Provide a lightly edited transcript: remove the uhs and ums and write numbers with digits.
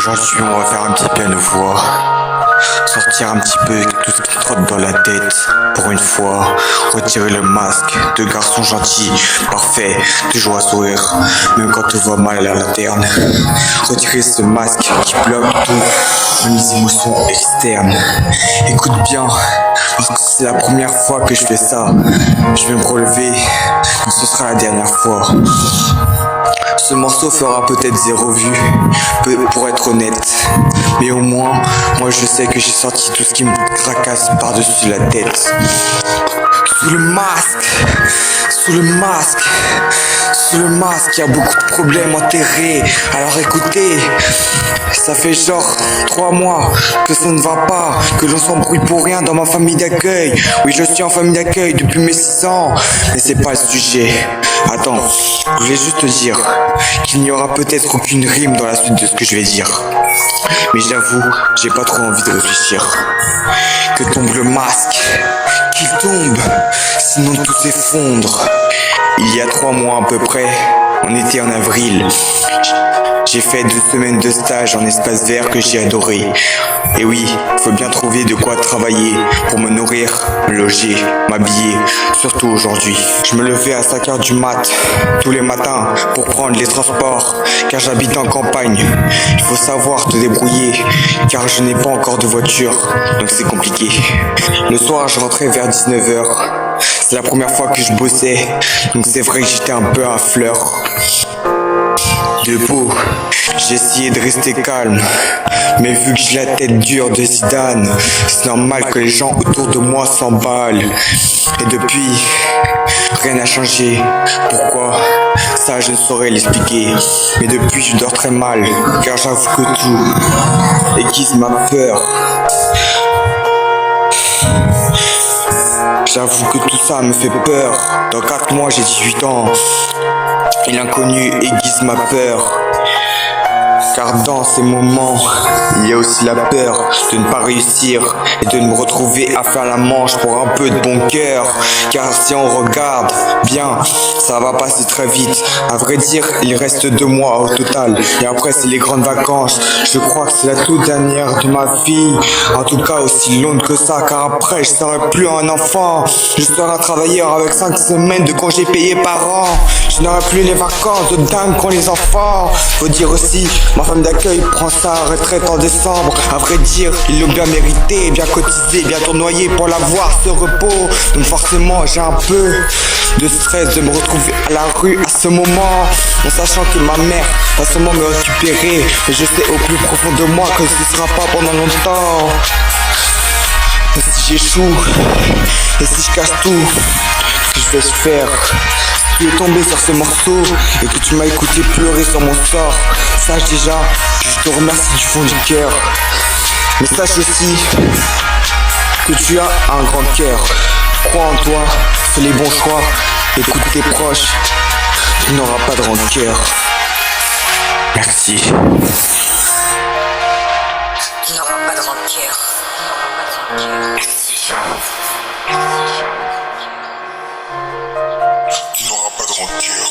Aujourd'hui, on va faire un petit plein de voix. Sortir un petit peu tout ce qui trotte dans la tête. Pour une fois, retirer le masque de garçon gentil, parfait, toujours à sourire, même quand tout va mal à la lanterne. Retirer ce masque qui bloque toutes mes émotions externes. Écoute bien, parce que c'est la première fois que je fais ça. Je vais me relever, mais ce sera la dernière fois. Ce morceau fera peut-être 0 vue, pour être honnête. Mais au moins, moi je sais que j'ai sorti tout ce qui me tracasse par-dessus la tête. Sous le masque, sous le masque, sous le masque, il y a beaucoup de problèmes enterrés. Alors écoutez, ça fait genre 3 mois que ça ne va pas, que l'on s'embrouille pour rien dans ma famille d'accueil. Oui, je suis en famille d'accueil depuis mes 6 ans, mais c'est pas le sujet. Attends, je voulais juste te dire qu'il n'y aura peut-être aucune rime dans la suite de ce que je vais dire. Mais j'avoue, j'ai pas trop envie de réfléchir. Que tombe le masque, qu'il tombe, sinon tout s'effondre. Il y a 3 mois à peu près, on était en avril. J'ai fait 2 semaines de stage en espace vert que j'ai adoré. Et oui, faut bien trouver de quoi travailler pour me nourrir, me loger, m'habiller, surtout aujourd'hui. Je me levais à 5h du mat, tous les matins, pour prendre les transports, car j'habite en campagne. Il faut savoir te débrouiller, car je n'ai pas encore de voiture, donc c'est compliqué. Le soir, je rentrais vers 19h. C'est la première fois que je bossais, donc c'est vrai que j'étais un peu à fleur. Debout, j'ai essayé de rester calme, mais vu que j'ai la tête dure de Zidane, c'est normal que les gens autour de moi s'emballent. Et depuis, rien n'a changé. Pourquoi? Ça, je ne saurais l'expliquer. Mais depuis, je dors très mal, car j'avoue que tout aiguise ma peur. J'avoue que tout ça me fait peur. Dans 4 mois, j'ai 18 ans. Et l'inconnu aiguise ma peur. Car dans ces moments, il y a aussi la peur de ne pas réussir et de me retrouver à faire la manche pour un peu de bon cœur. Car si on regarde bien, ça va passer très vite. À vrai dire, il reste 2 mois au total. Et après, c'est les grandes vacances. Je crois que c'est la toute dernière de ma vie. En tout cas, aussi longue que ça. Car après, je serai plus un enfant. Je serai un travailleur avec 5 semaines de congés payés par an. Je n'aurai plus les vacances de dingue qu'ont les enfants. Faut dire aussi, ma femme d'accueil prend sa retraite en décembre. À vrai dire, ils l'ont bien mérité, bien cotisé, bien tournoyé pour l'avoir ce repos. Donc forcément, j'ai un peu de stress de me retrouver à la rue à ce moment, en sachant que ma mère va sûrement me récupérer. Mais je sais au plus profond de moi que ce sera pas pendant longtemps. Et si j'échoue, et si je casse tout, ce que je vais faire? Tu es tombé sur ce morceau et que tu m'as écouté pleurer sur mon sort. Sache déjà que je te remercie du fond du cœur. Mais sache aussi que tu as un grand cœur. Crois en toi, fais les bons choix, écoute tes proches. Tu n'auras pas de rancœur. Merci. Tu n'auras pas de rancœur. Merci. Tu n'auras pas de rancœur.